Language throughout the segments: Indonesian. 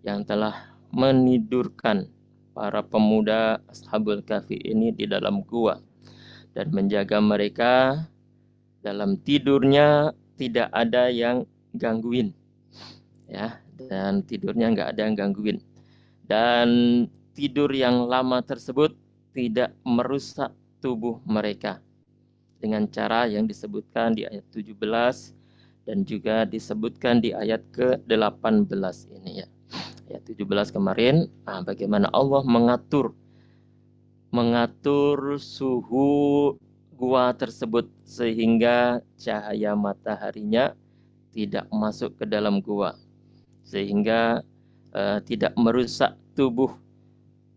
yang telah menidurkan para pemuda Ashabul Kahfi ini di dalam gua dan menjaga mereka dalam tidurnya, tidak ada yang gangguin, ya, dan tidurnya nggak ada yang gangguin, dan tidur yang lama tersebut tidak merusak tubuh mereka dengan cara yang disebutkan di ayat 17 dan juga disebutkan di ayat ke-18 ini, ya. Ayat 17 kemarin, bagaimana Allah mengatur suhu gua tersebut sehingga cahaya mataharinya tidak masuk ke dalam gua, sehingga tidak merusak tubuh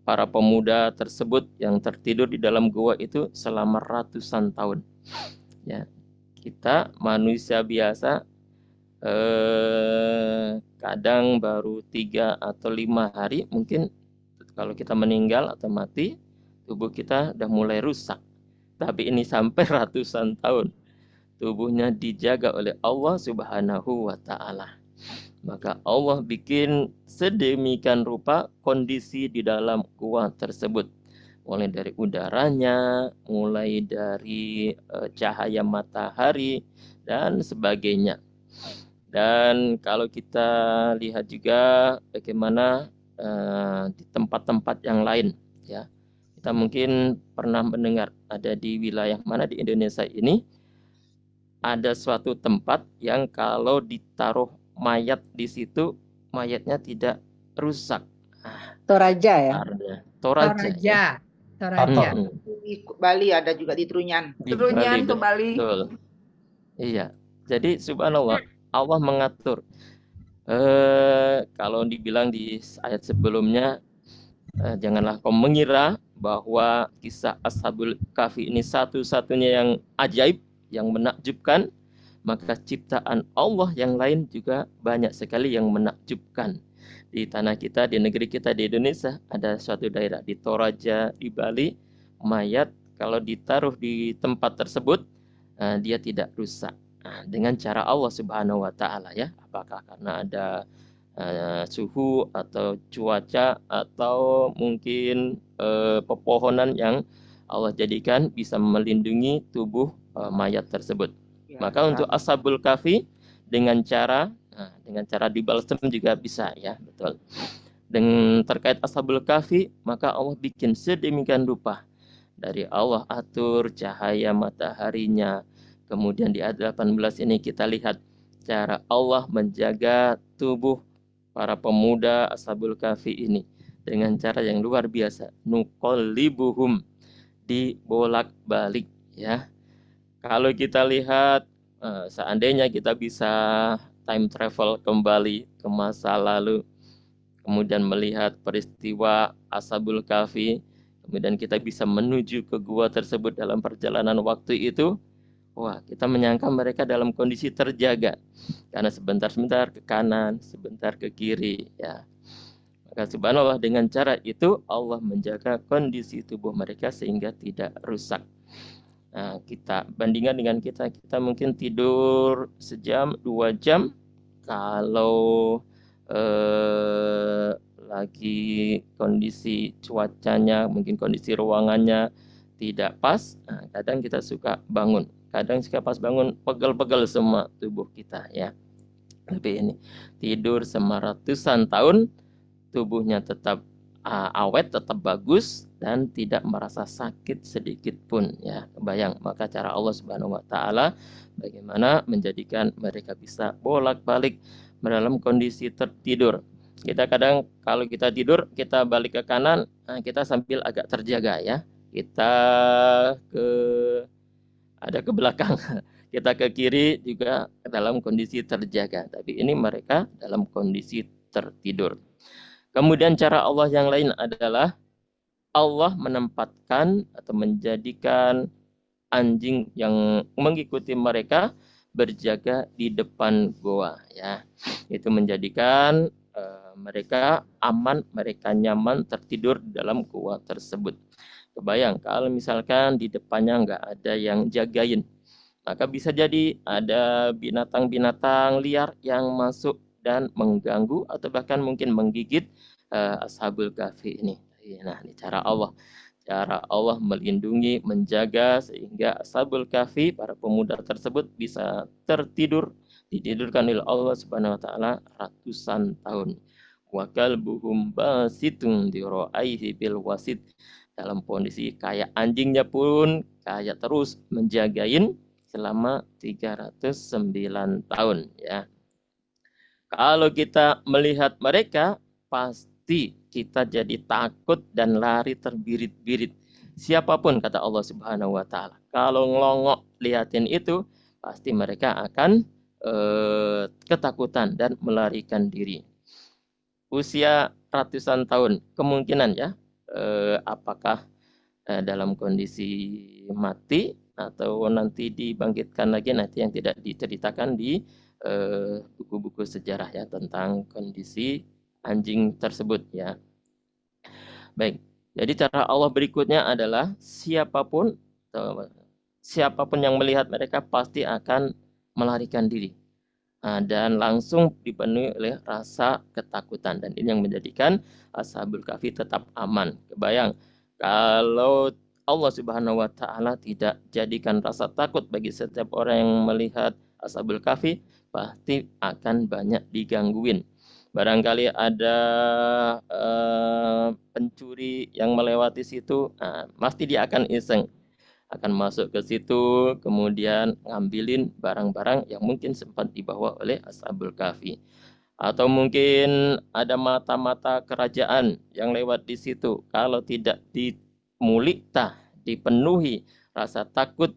para pemuda tersebut yang tertidur di dalam gua itu selama ratusan tahun. Ya, kita manusia biasa kadang baru 3 atau 5 hari mungkin kalau kita meninggal atau mati, tubuh kita udah mulai rusak. Tapi ini sampai ratusan tahun. Tubuhnya dijaga oleh Allah Subhanahu wa Ta'ala. Maka Allah bikin sedemikian rupa kondisi di dalam gua tersebut. Mulai dari udaranya, mulai dari cahaya matahari, dan sebagainya. Dan kalau kita lihat juga bagaimana di tempat-tempat yang lain, ya, kita mungkin pernah mendengar ada di wilayah mana di Indonesia ini ada suatu tempat yang kalau ditaruh mayat di situ mayatnya tidak rusak. Toraja ya? Karena Toraja, ya. Toraja. Atau Toraja. di Bali ada juga di Trunyan. Di Trunyan Bali, ke Bali. betul. Iya. Jadi subhanallah, Allah mengatur. Kalau dibilang di ayat sebelumnya, janganlah kau mengira bahwa kisah Ashabul Kahfi ini satu-satunya yang ajaib, yang menakjubkan, maka ciptaan Allah yang lain juga banyak sekali yang menakjubkan. Di tanah kita, di negeri kita, di Indonesia, ada suatu daerah di Toraja, di Bali, mayat kalau ditaruh di tempat tersebut, dia tidak rusak. Dengan cara Allah Subhanahu wa Ta'ala, ya. Apakah karena ada suhu atau cuaca atau mungkin pepohonan yang Allah jadikan bisa melindungi tubuh mayat tersebut. Ya, Maka untuk Ashabul Kahfi dengan cara dibalsem juga bisa, ya, betul. Dan terkait Ashabul Kahfi, maka Allah bikin sedemikian rupa. Dari Allah atur cahaya mataharinya. Kemudian di ayat 18 ini kita lihat cara Allah menjaga tubuh para pemuda Ashabul Kahfi ini dengan cara yang luar biasa. Nuqallibuhum, dibolak-balik, ya. Kalau kita lihat seandainya kita bisa time travel kembali ke masa lalu, kemudian melihat peristiwa Ashabul Kahfi, kemudian kita bisa menuju ke gua tersebut dalam perjalanan waktu itu, wah, kita menyangka mereka dalam kondisi terjaga. Karena sebentar-sebentar ke kanan, sebentar ke kiri, ya. Maka subhanallah dengan cara itu Allah menjaga kondisi tubuh mereka sehingga tidak rusak. Nah, kita bandingkan dengan kita mungkin tidur sejam, 2 jam, kalau lagi kondisi cuacanya, mungkin kondisi ruangannya tidak pas, kadang kita suka bangun. Kadang suka pas bangun, pegel-pegel semua tubuh kita, ya. Tapi ini tidur selama ratusan tahun, tubuhnya tetap awet, tetap bagus, dan tidak merasa sakit sedikit pun, ya. Kebayang, maka cara Allah Subhanahu wa Ta'ala bagaimana menjadikan mereka bisa bolak-balik dalam kondisi tertidur. Kita kadang kalau kita tidur, kita balik ke kanan, kita sambil agak terjaga, ya. Kita ada ke belakang, kita ke kiri juga dalam kondisi terjaga. Tapi ini mereka dalam kondisi tertidur. Kemudian cara Allah yang lain adalah Allah menempatkan atau menjadikan anjing yang mengikuti mereka berjaga di depan goa, ya. Itu menjadikan mereka aman, mereka nyaman tertidur di dalam goa tersebut. Kebayang kalau misalkan di depannya nggak ada yang jagain, maka bisa jadi ada binatang-binatang liar yang masuk dan mengganggu atau bahkan mungkin menggigit Ashabul Kahfi ini. Nah, ini cara Allah melindungi, menjaga sehingga Ashabul Kahfi, para pemuda tersebut bisa ditidurkan oleh Allah Subhanahu wa taala ratusan tahun. Wa kalbuhum basitun diraihi bil wasit, dalam kondisi kayak anjingnya pun kayak terus menjagain selama 309 tahun ya. Kalau kita melihat mereka, pasti kita jadi takut dan lari terbirit-birit. Siapapun, kata Allah Subhanahu wa taala, kalau ngelongok liatin itu, pasti mereka akan ketakutan dan melarikan diri. Usia ratusan tahun, kemungkinan ya, apakah dalam kondisi mati atau nanti dibangkitkan lagi, nanti yang tidak diceritakan di buku-buku sejarah ya tentang kondisi anjing tersebut ya. Baik, jadi cara Allah berikutnya adalah siapapun yang melihat mereka pasti akan melarikan diri dan langsung dipenuhi oleh rasa ketakutan, dan ini yang menjadikan Ashabul Kahfi tetap aman. Kebayang kalau Allah Subhanahu wa taala tidak jadikan rasa takut bagi setiap orang yang melihat Ashabul Kahfi, pasti akan banyak digangguin. Barangkali ada pencuri yang melewati situ, pasti dia akan iseng, akan masuk ke situ, kemudian ngambilin barang-barang yang mungkin sempat dibawa oleh Ashabul Kahfi. Atau mungkin ada mata-mata kerajaan yang lewat di situ. Kalau tidak dipenuhi rasa takut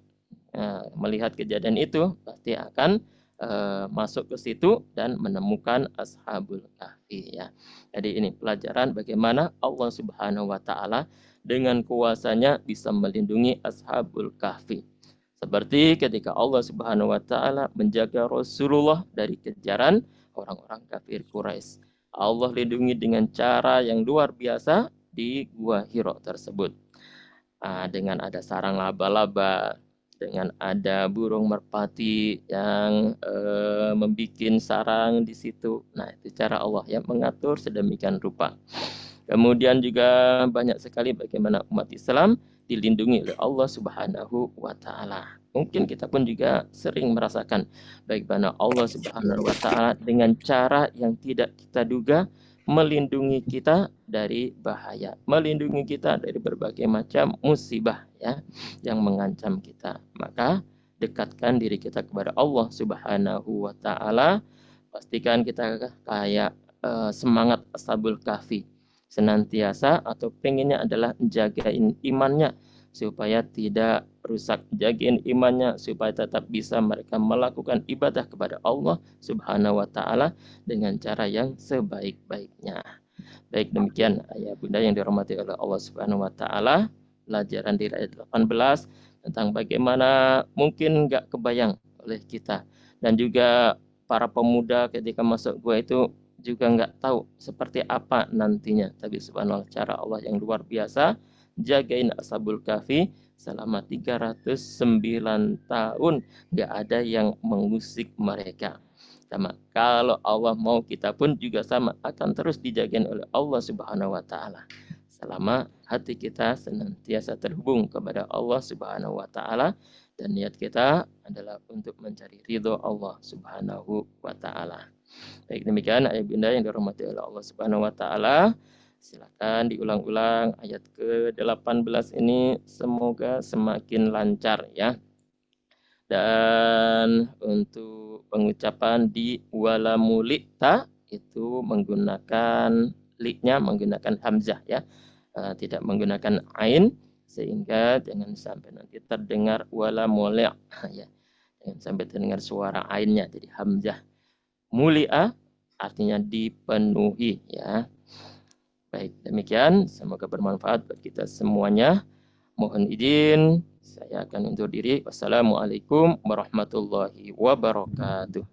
melihat kejadian itu, pasti akan masuk ke situ dan menemukan Ashabul Kahfi ya. Jadi ini pelajaran bagaimana Allah Subhanahu wa taala dengan kuasanya bisa melindungi Ashabul Kahfi. Seperti ketika Allah Subhanahu wa taala menjaga Rasulullah dari kejaran orang-orang kafir Quraisy. Allah lindungi dengan cara yang luar biasa di Gua Hira tersebut. Dengan ada sarang laba-laba, dengan ada burung merpati yang membuat sarang di situ. Nah, itu cara Allah yang mengatur sedemikian rupa. Kemudian juga banyak sekali bagaimana umat Islam dilindungi oleh Allah Subhanahu wa taala. Mungkin kita pun juga sering merasakan bagaimana Allah Subhanahu wa taala dengan cara yang tidak kita duga melindungi kita dari bahaya, melindungi kita dari berbagai macam musibah ya yang mengancam kita. Maka dekatkan diri kita kepada Allah Subhanahu wa taala. Pastikan kita kayak semangat Ashabul Kahfi, senantiasa atau pengennya adalah menjagain imannya supaya tidak rusak, jagain imannya supaya tetap bisa mereka melakukan ibadah kepada Allah Subhanahu wa taala dengan cara yang sebaik-baiknya. Baik, demikian ayah bunda yang dirahmati oleh Allah Subhanahu wa taala, pelajaran di ayat 18 tentang bagaimana mungkin enggak kebayang oleh kita, dan juga para pemuda ketika masuk gua itu juga enggak tahu seperti apa nantinya, tapi subhanallah cara Allah yang luar biasa jagain Ashabul Kahfi selama 309 tahun, enggak ada yang mengusik mereka. Sama, kalau Allah mau, kita pun juga sama akan terus dijagain oleh Allah Subhanahu wa taala selama hati kita senantiasa terhubung kepada Allah Subhanahu wa taala dan niat kita adalah untuk mencari ridho Allah Subhanahu wa taala. Baik, demikian ayat bunda yang dirahmati oleh Allah Subhanahu wa taala. Silakan diulang-ulang ayat ke-18 ini, semoga semakin lancar ya. Dan untuk pengucapan di wala mulita itu menggunakan li-nya menggunakan hamzah ya. Tidak menggunakan ain, sehingga jangan sampai nanti terdengar wala muli' ya. Jangan sampai terdengar suara ainnya, jadi hamzah. Muli'a artinya dipenuhi ya. Baik, demikian semoga bermanfaat bagi kita semuanya. Mohon izin saya akan undur diri. Wassalamualaikum warahmatullahi wabarakatuh.